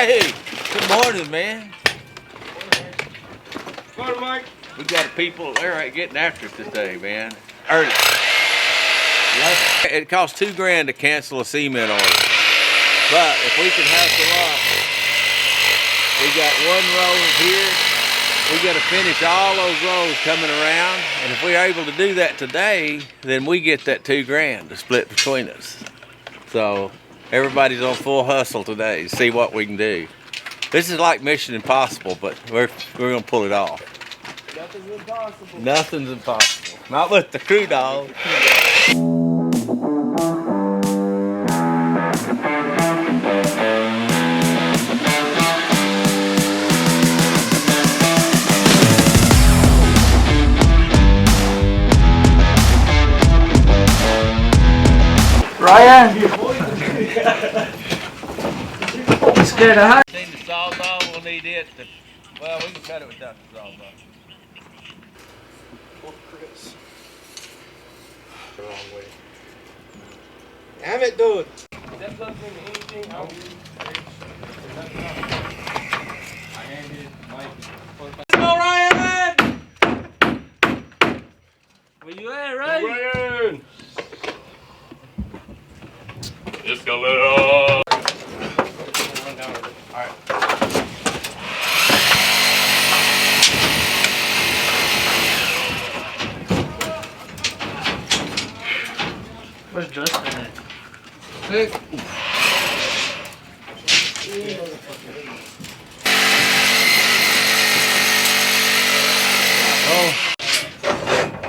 Hey, good morning, man. Morning, Mike. We got people there getting after it today, man. Early. It costs $2,000 to cancel a cement order. But if we can hustle up, we got one row here. We got to finish all those rows coming around. And if we're able to do that today, then we get that $2,000 to split between us. So everybody's on full hustle today to see what we can do. This is like Mission Impossible, but we're gonna pull it off. Nothing's impossible. Nothing's impossible. Not with the crew dog. Ryan, you scared of heights? Seen the sawzall, we'll need it to, well, we can cut it without the sawzall. The wrong way. Damn it, dude. Is that plugged into anything? I handed Mike. Go, Ryan! Where you at, Ryan? Ryan! Just go little. Alright. Where's Justin at? Sick. Oh,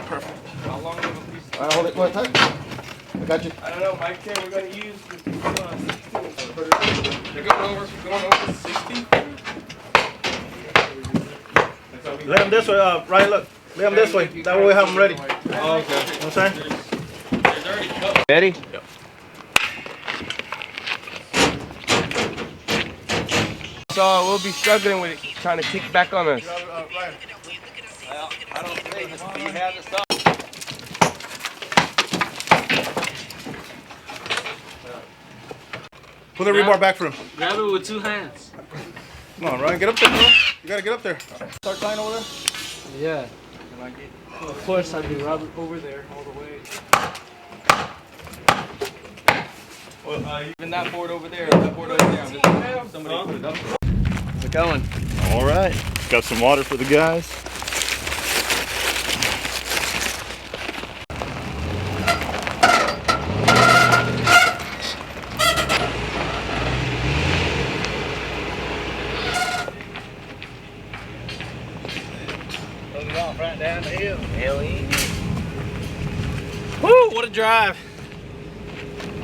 Perfect. How long of a piece? alright, hold it, go ahead, I got you. I don't know, Mike said we're going to use the 16. They're going over 60? Lay them this way, Ryan, look. Lay them this way, that way we have them ready. Oh, okay. You know what I'm saying? There's already covered. Ready? Yep. So we'll be struggling with it, trying to kick back on us. Ryan. Well, I don't think you have the saw. Pull the rebar back for him. Grab it with two hands. Come on, Ryan, get up there, bro. You gotta get up there. Start tying over there. Yeah. Of course, I'd be rubbing over there all the way. Well, even that board over there, that board over there. Somebody put it up. How's it going? All right. Got some water for the guys. Look it off right down the hill. Hell yeah. Woo, what a drive.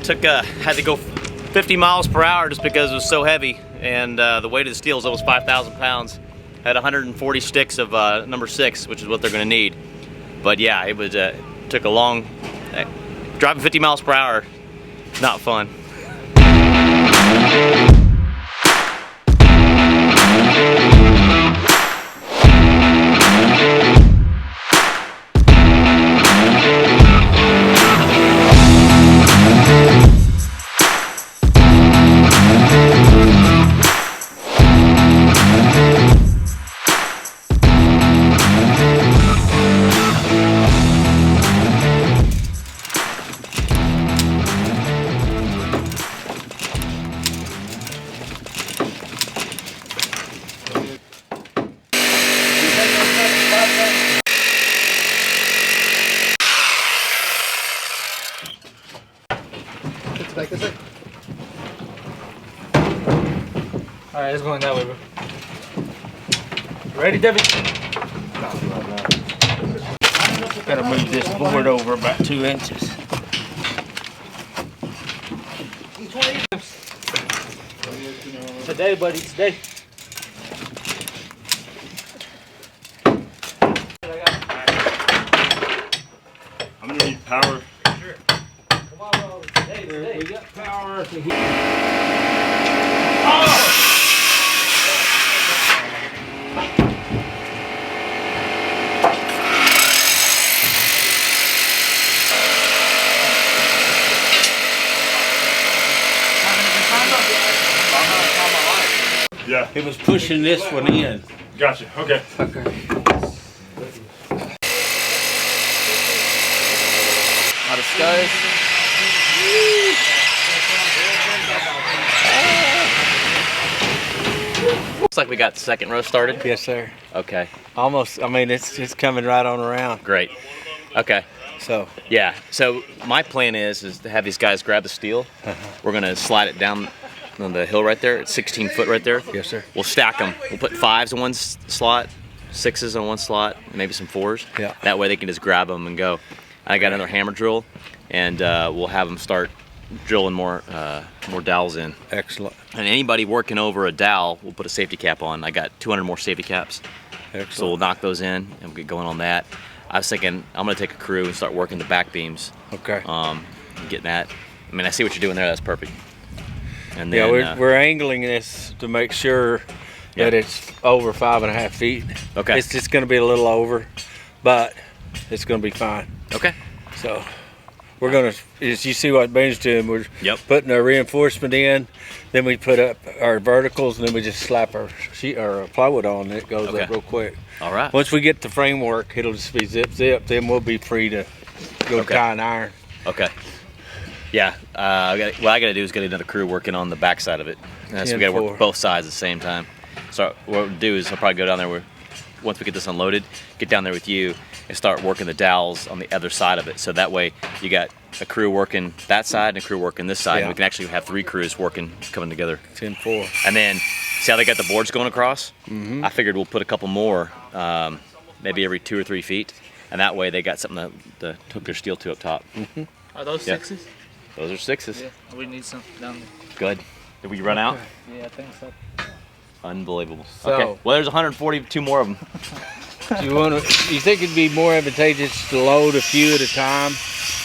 Had to go 50 miles per hour just because it was so heavy, and the weight of the steel is almost 5,000 pounds. Had 140 sticks of number 6, which is what they're gonna need. But yeah, it was took a long, driving 50 miles per hour, not fun. Like this way. Alright, it's going that way, bro. Ready, David? Gotta move this board over about 2 inches. Today, buddy, today. I'm gonna need power. Come on, bro. Today. We got power. Yeah. It was pushing this one in. Gotcha. Okay. Out of scuzz. Looks like we got the second row started. Yes, sir. Okay, Almost. I mean, it's just coming right on around. great. Okay, So yeah. So my plan is to have these guys grab the steel. We're gonna slide it down on the hill right there. It's 16 foot right there. yes, sir. We'll stack them. We'll put 5s in one slot, 6s in one slot, maybe some 4s. Yeah. That way they can just grab them and go. I got another hammer drill, and we'll have them start drilling more dowels in. Excellent. And anybody working over a dowel, we'll put a safety cap on. I got 200 more safety caps, Excellent. so we'll knock those in and we'll get going on that. I was thinking I'm gonna take a crew and start working the back beams. Okay. Getting that. I mean, I see what you're doing there. That's perfect. And Yeah, then we're angling this to make sure that it's over 5.5 feet. Okay. It's just going to be a little over, but it's going to be fine. okay. So we're going to, as you see what Ben's doing, we're Yep. putting our reinforcement in, then we put up our verticals, and then we just slap our sheet or our plywood on, and it goes Okay. up real quick. All right. Once we get the framework, it'll just be zip zip. Then we'll be free to go Okay. tie an iron. Okay. Yeah. What I got to do is get another crew working on the back side of it. So we got to 10-4. work both sides at the same time. So what we'll do is I'll probably go down there once we get this unloaded, get down there with you and start working the dowels on the other side of it. So that way you got a crew working that side and a crew working this side. Yeah. And we can actually have 3 crews working, coming together. 10-4. And then see how they got the boards going across? Mm-hmm. I figured we'll put a couple more, maybe every 2 or 3 feet. And that way they got something to hook their steel to up top. Are those Yeah. 6s? Those are 6s. Yeah, we need some down there. Good. Did we run out? Yeah, I think so. Unbelievable. So- Okay. Well, there's 142 more of them. You think it'd be more advantageous to load a few at a time,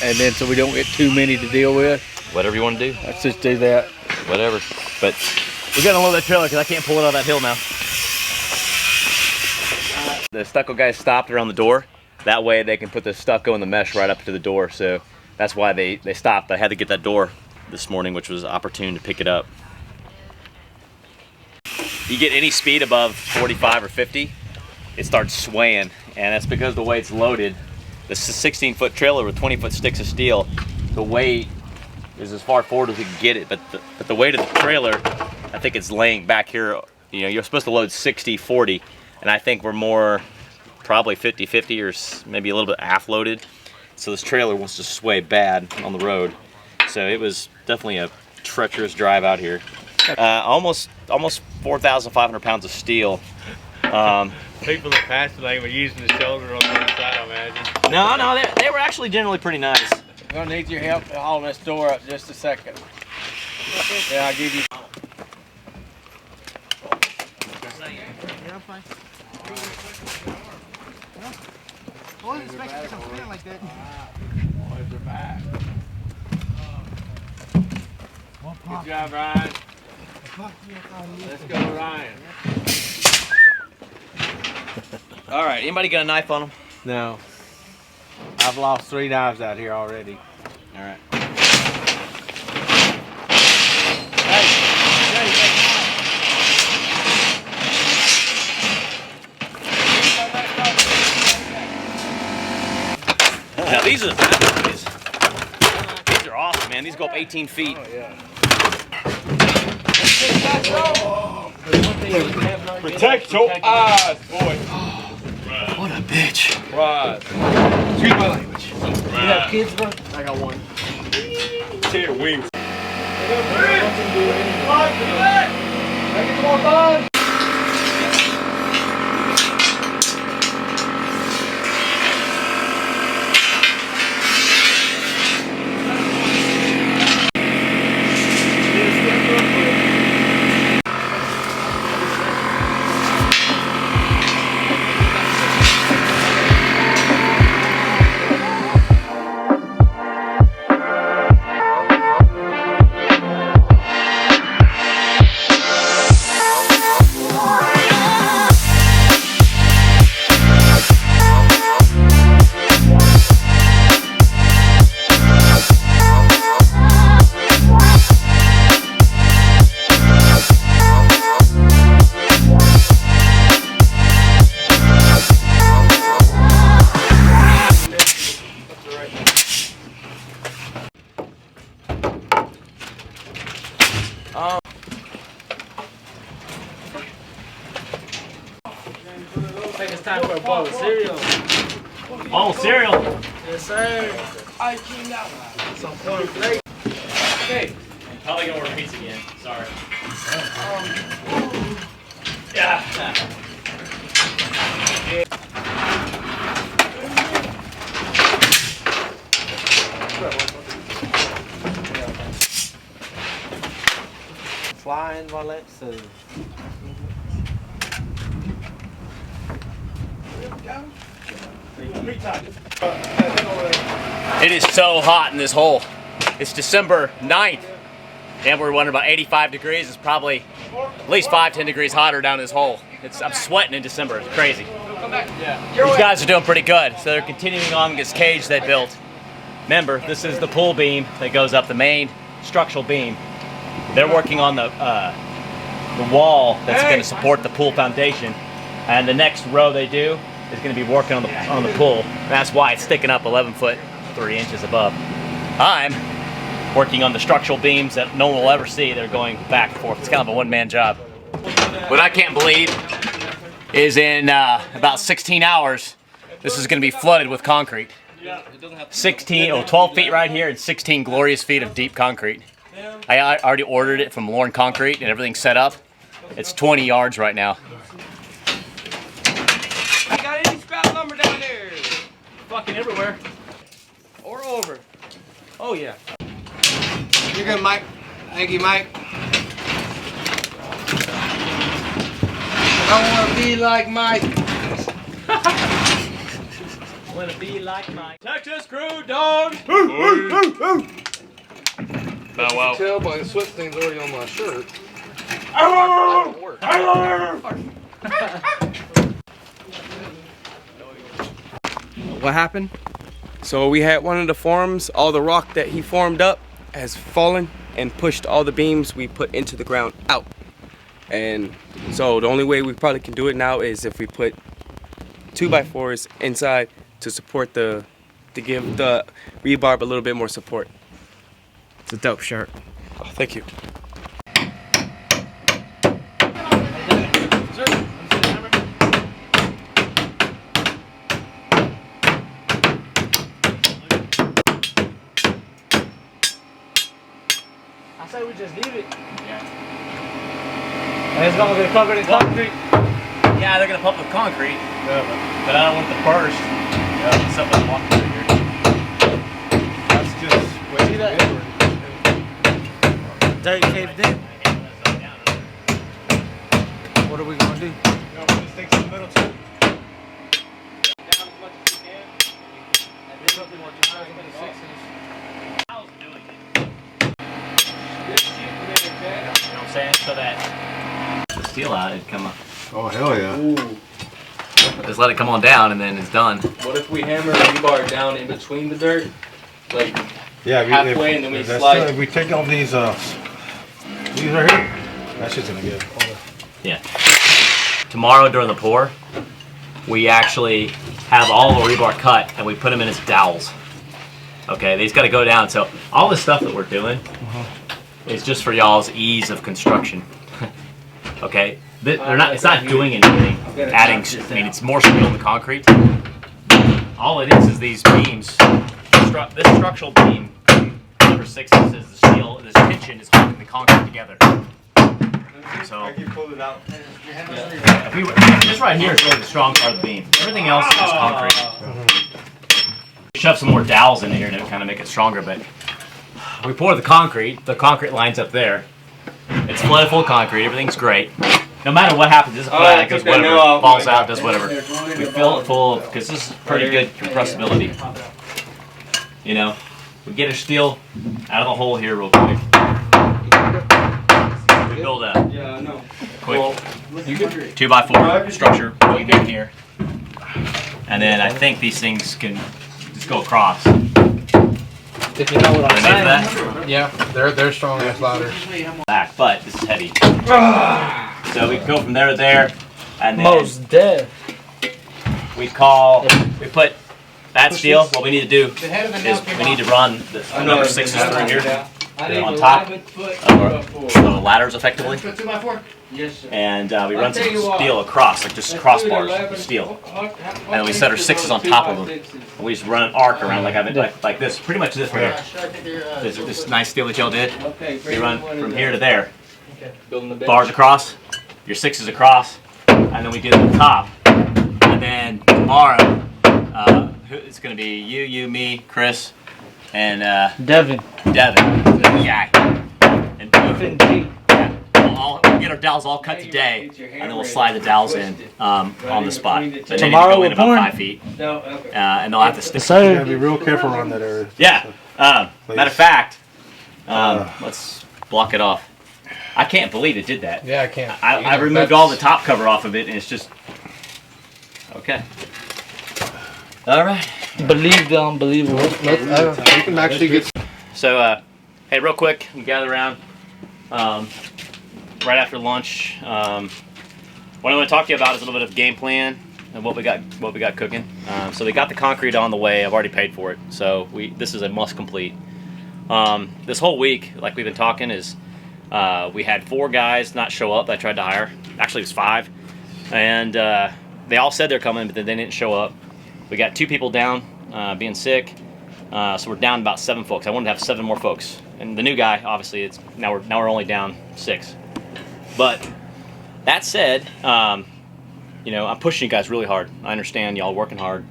and then so we don't get too many to deal with? Whatever you want to do. Let's just do that. Whatever. But we gotta load that trailer because I can't pull it out of that hill now. The stucco guys stopped around the door. That way they can put the stucco and the mesh right up to the door. So that's why they stopped. I had to get that door this morning, which was opportune to pick it up. You get any speed above 45 or 50, it starts swaying, and that's because the way it's loaded. The 16-foot trailer with 20-foot sticks of steel, the weight is as far forward as we can get it, but the weight of the trailer, I think it's laying back here. You know, you're supposed to load 60-40, and I think we're more probably 50-50 or maybe a little bit half loaded. So this trailer wants to sway bad on the road. So it was definitely a treacherous drive out here. Almost 4,500 pounds of steel. People that passed the lane were using the shoulder on the other side, I imagine. No, they were actually generally pretty nice. I'm gonna need your help hauling this door up just a second. Yeah, I'll give you. Yeah, I'm fine. I wasn't expecting something like that. Good job, Ryan. Let's go, Ryan. All right, anybody got a knife on them? No. I've lost 3 knives out here already. All right. Now these are the fat boys. These are awesome, man. These go up 18 feet. Protect your eyes, boy. What a bitch. Right. Excuse my language. You have kids, bro? I got one. Tear wings. Make it more fun. time for a bowl of cereal. Oh, cereal. Yes, sir. Some cornflakes. Okay. Probably gonna order pizza again. Sorry. Yeah. Flying wallets. It is so hot in this hole. It's December 9th, and we're running about 85 degrees. It's probably at least 5-10 degrees hotter down this hole. I'm sweating in December. It's crazy. These guys are doing pretty good. So they're continuing on this cage they built. Remember, this is the pull beam that goes up the main structural beam. They're working on the wall that's going to support the pool foundation, and the next row they do is going to be working on the pool. That's why it's sticking up 11 foot 3 inches above. I'm working on the structural beams that no one will ever see. They're going back and forth. It's kind of a one-man job. What I can't believe is in about 16 hours, this is going to be flooded with concrete. 12 feet right here and 16 glorious feet of deep concrete. I already ordered it from Lauren Concrete and everything's set up. It's 20 yards right now. Got any scrap lumber down there? Fucking everywhere. Or over? Oh, yeah. You're good, Mike. Thank you, Mike. I want to be like Mike. Wanna be like my Texas crew, dog. Oh, wow. Tell by the sweat stains already on my shirt. What happened? So we had one of the forms, all the rock that he formed up has fallen and pushed all the beams we put into the ground out. And so the only way we probably can do it now is if we put 2x4s inside to support to give the rebar a little bit more support. It's a dope shirt. Oh, thank you. I say we just leave it. And it's gonna get covered in concrete. Yeah, they're gonna pump with concrete, but I don't want the burst. Something walking through here. That's just way See that? inward. Dirt caved in. What are we gonna do? Just take some middle too. You know what I'm saying? So that the steel out, it'd come up. Oh, hell yeah. Just let it come on down and then it's done. What if we hammer rebar down in between the dirt? Like Yeah, halfway and then we that's slide. If we take off these right here, that shit's gonna get. Yeah. Tomorrow during the pour, we actually have all the rebar cut and we put them in as dowels. Okay, these got to go down. So all the stuff that we're doing is just for y'all's ease of construction. Okay, they're not. It's not doing anything. Adding. I mean, it's more steel in the concrete. All it is these beams. This structural beam, number 6, is the steel. This tension is holding the concrete together. So if we, this right here is really the strong part of the beam. Everything else is just concrete. Shove some more dowels in here to kind of make it stronger, but we pour the concrete lines up there. It's flooded full of concrete, everything's great. No matter what happens, this is flat, it goes whatever, falls out, does whatever. We fill it full, because this is pretty good compressibility. You know, we get our steel out of the hole here real quick. We build a quick 2x4 structure going in here. And then I think these things can just go across. If you know what I'm saying. That? Yeah, they're strong ass ladders. Back, but this is heavy. So we go from there to there, and then Most dead. we put that steel. What we need to do is we need to run the number 6s through here. on top of the ladders effectively. Yes, sir. And we run some steel across, like just crossbars of steel. And then we set our 6s on top of them. And we just run an arc around like this, pretty much this right here. This nice steel that y'all did. We run from here to there. Bars across, your 6s across, and then we get to the top. And then tomorrow, it's going to be you, me, Chris, and Devin. the guy. And boom. We'll get our dowels all cut today, and then we'll slide the dowels in on the spot. And they need to go in about 5 feet, and they'll have to stick. You gotta be real careful around that area. Yeah. Matter of fact, let's block it off. I can't believe it did that. Yeah, I can't. I removed all the top cover off of it, and it's just okay. All right. Believe the unbelievable. We can actually get. So, hey, real quick, we gather around right after lunch. What I want to talk to you about is a little bit of game plan and what we got cooking. So we got the concrete on the way. I've already paid for it, so this is a must complete. This whole week, like we've been talking, is we had 4 guys not show up that I tried to hire. Actually, it was 5, and they all said they're coming, but then they didn't show up. We got 2 people down, being sick. So we're down about 7 folks. I wanted to have 7 more folks, and the new guy, obviously, now we're only down 6. But that said, I'm pushing you guys really hard. I understand y'all working hard,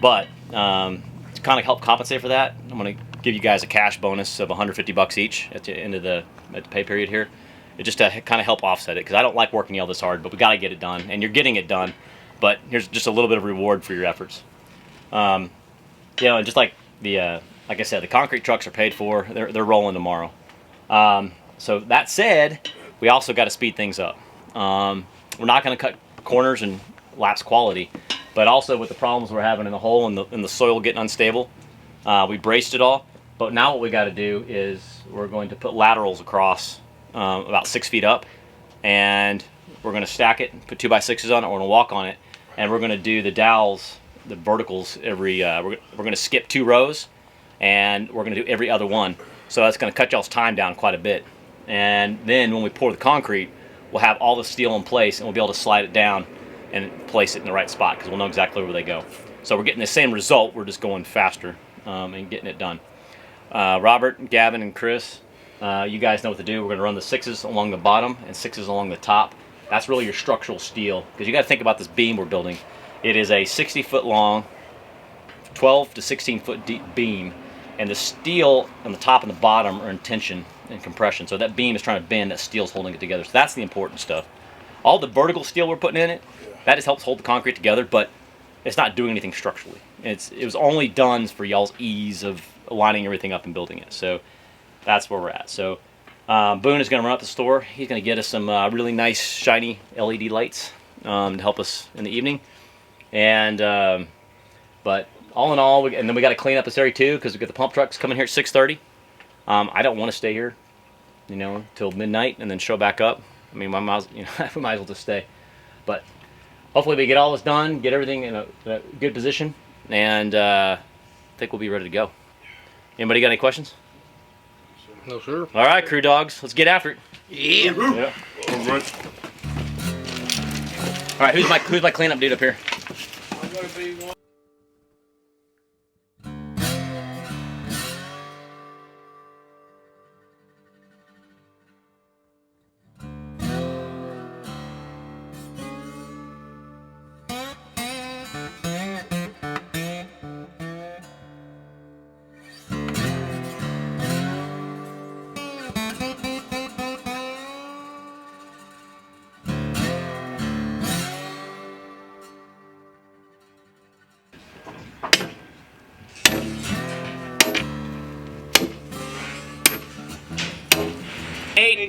but to kind of help compensate for that, I'm gonna give you guys a cash bonus of $150 each at the end of the pay period here. It just to kind of help offset it, because I don't like working y'all this hard, but we got to get it done, and you're getting it done. But here's just a little bit of reward for your efforts. And just like like I said, the concrete trucks are paid for. They're rolling tomorrow. So that said, we also got to speed things up. We're not going to cut corners and lapse quality, but also with the problems we're having in the hole and the soil getting unstable, we braced it all. But now what we got to do is we're going to put laterals across about 6 feet up, and we're going to stack it, put 2x6s on it. We're going to walk on it, and we're going to do the dowels, the verticals every. We're going to skip 2 rows, and we're going to do every other one. So that's going to cut y'all's time down quite a bit. And then when we pour the concrete, we'll have all the steel in place, and we'll be able to slide it down and place it in the right spot, because we'll know exactly where they go. So we're getting the same result. We're just going faster and getting it done. Robert, Gavin, and Chris, you guys know what to do. We're going to run the 6s along the bottom and 6s along the top. That's really your structural steel, because you got to think about this beam we're building. It is a 60-foot long, 12 to 16-foot deep beam, and the steel on the top and the bottom are in tension and compression. So that beam is trying to bend, that steel's holding it together. So that's the important stuff. All the vertical steel we're putting in it, that just helps hold the concrete together, but it's not doing anything structurally. It was only done for y'all's ease of lining everything up and building it. So that's where we're at. So Boone is going to run up the store. He's going to get us some really nice shiny LED lights to help us in the evening. And but all in all, and then we got to clean up this area too, because we got the pump trucks coming here at 6:30. I don't want to stay here, till midnight and then show back up. I mean, we might as well just stay. But hopefully we get all this done, get everything in a good position, and I think we'll be ready to go. Anybody got any questions? No, sir. All right, crew dogs, let's get after it. Yeah. All right. All right, who's my cleanup dude up here? I'm going to be one.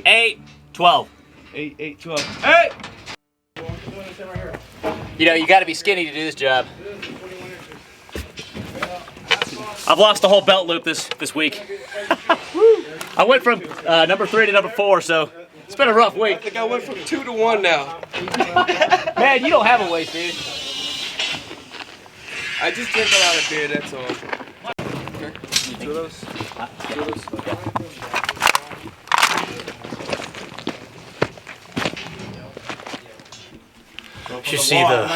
Eight, 12. 8, 8, 12. Hey! You got to be skinny to do this job. I've lost the whole belt loop this week. I went from number 3 to number 4, so it's been a rough week. I think I went from 2 to 1 now. Man, you don't have a waist, dude. I just drink a lot of beer, that's all. Okay. 2 of those? 2 of those? You should see the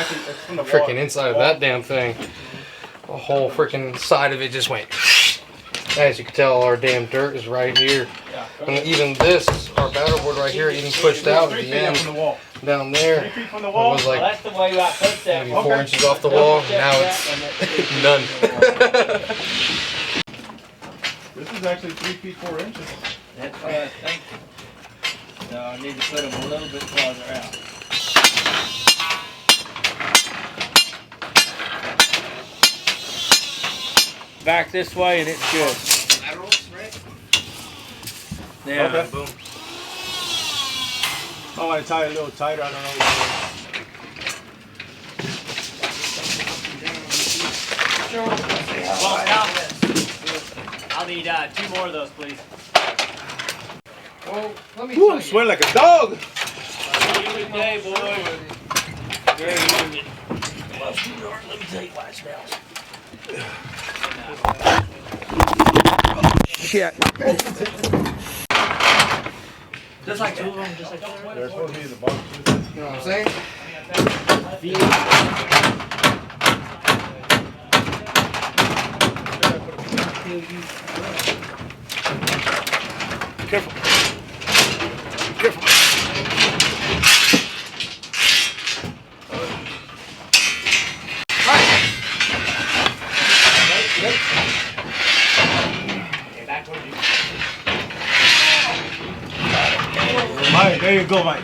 freaking inside of that damn thing. The whole freaking side of it just went. As you can tell, our damn dirt is right here. And even this, our battle board right here, even pushed out at the end down there. It was like That's the way I put that. maybe 4 inches off the wall. Now it's none. This is actually 3 feet 4 inches. That's what I think. So I need to put them a little bit farther out. Back this way and it's good. Yeah. Okay. Boom. I want to tie it a little tighter. I don't know. I'll need 2 more of those, please. Well, let me Woo, tell I'm you. sweating like a dog. Good day, boy. Very good. Let me tell you why it smells. Shit. Just like 2 of them, just like They're supposed to be in the box. You know what I'm saying? Mike, there you go, Mike.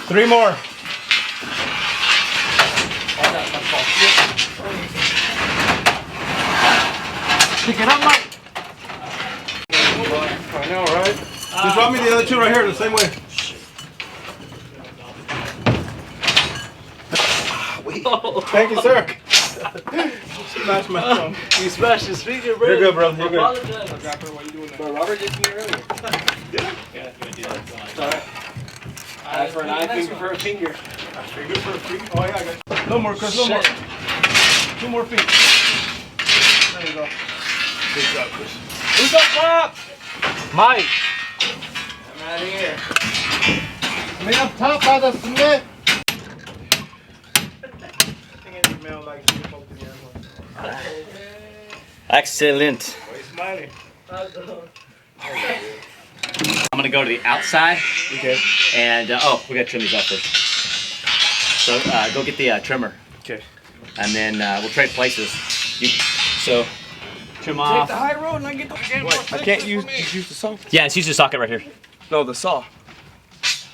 Three more. Pick it up, Mike. I know, right? Just drop me the other 2 right here the same way. Thank you, sir. Smash my phone. You smashed the speaker, bro. You're good, bro. You're good. Apologize. But Robert did to me earlier. Did I? Yeah, you do that. It's alright. Eye for an eye, finger for a finger. Finger for a finger. Oh, yeah, I got you. No more, Chris. No more. 2 more feet. There you go. Good job, Chris. Who's up top? Mike. I'm right here. Me up top by the cement. Excellent. Smiling. I'm gonna go to the outside. Okay. And oh, we gotta trim these off first. So go get the trimmer. Okay. And then we'll trade places. So trim off. Take the high road and I get the I can't use the saw. Yeah, it's usually the socket right here. No, the saw.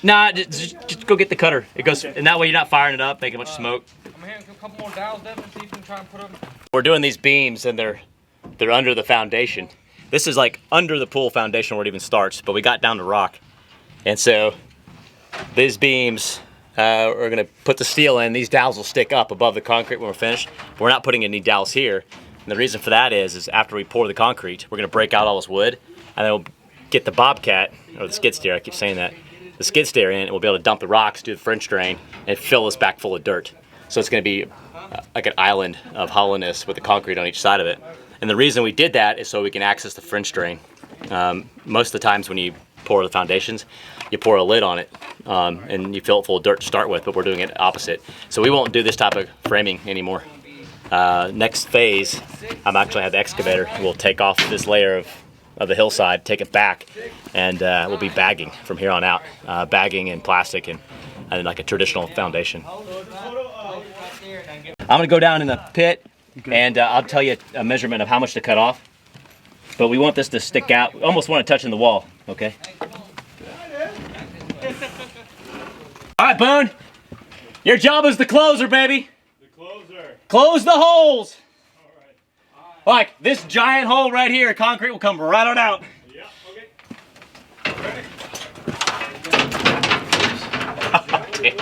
Nah, just go get the cutter. It goes, and that way you're not firing it up, making much smoke. I'm gonna hand a couple more dowels, Devin, see if you can try and put them. We're doing these beams, and they're under the foundation. This is like under the pool foundation where it even starts, but we got down to rock, and so these beams we're gonna put the steel in. These dowels will stick up above the concrete when we're finished. We're not putting any dowels here, and the reason for that is after we pour the concrete, we're gonna break out all this wood, and then we'll get the Bobcat or the skid steer. I keep saying that. The skid steer in, and we'll be able to dump the rocks, do the French drain, and fill this back full of dirt. So it's going to be like an island of hollowness with the concrete on each side of it. And the reason we did that is so we can access the French drain. Most of the times when you pour the foundations, you pour a lid on it and you fill it full of dirt to start with, but we're doing it opposite. So we won't do this type of framing anymore. Next phase, I'm actually have the excavator. We'll take off this layer of the hillside, take it back, and we'll be bagging from here on out. Bagging in plastic and like a traditional foundation. I'm gonna go down in the pit and I'll tell you a measurement of how much to cut off. But we want this to stick out. We almost want it touching the wall, okay? All right, Boone. Your job is the closer, baby. The closer. Close the holes. Like this giant hole right here, concrete will come right on out. Yeah, okay.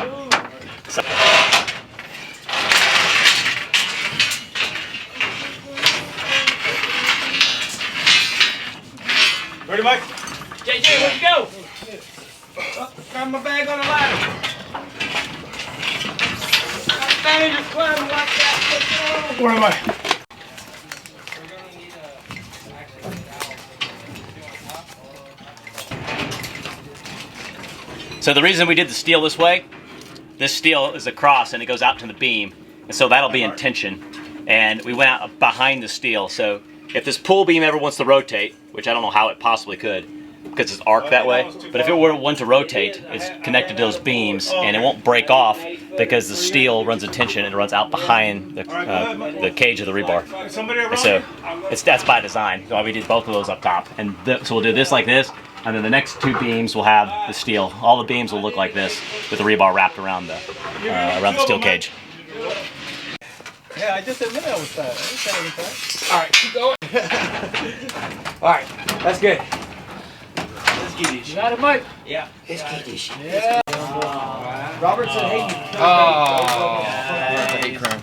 Ready, Mike? JJ, where'd you go? Grab my bag on the ladder. Dang, just climbing like that. Where am I? So the reason we did the steel this way, this steel is across and it goes out to the beam, and so that'll be in tension. And we went out behind the steel, so if this pull beam ever wants to rotate, which I don't know how it possibly could, because it's arced that way, but if it were one to rotate, it's connected to those beams and it won't break off because the steel runs in tension and it runs out behind the cage of the rebar. And so that's by design. So we did both of those up top, and so we'll do this like this, and then the next two beams will have the steel. All the beams will look like this with the rebar wrapped around the steel cage. Yeah, I just admitted I was fat. I was fat. All right, keep going. All right, that's good. You got it, Mike? Yeah. Yeah. Robert said, "Hey." Hate crime.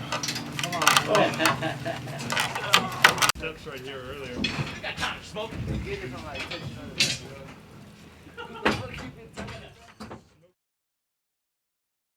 Steps right here earlier. Got time to smoke.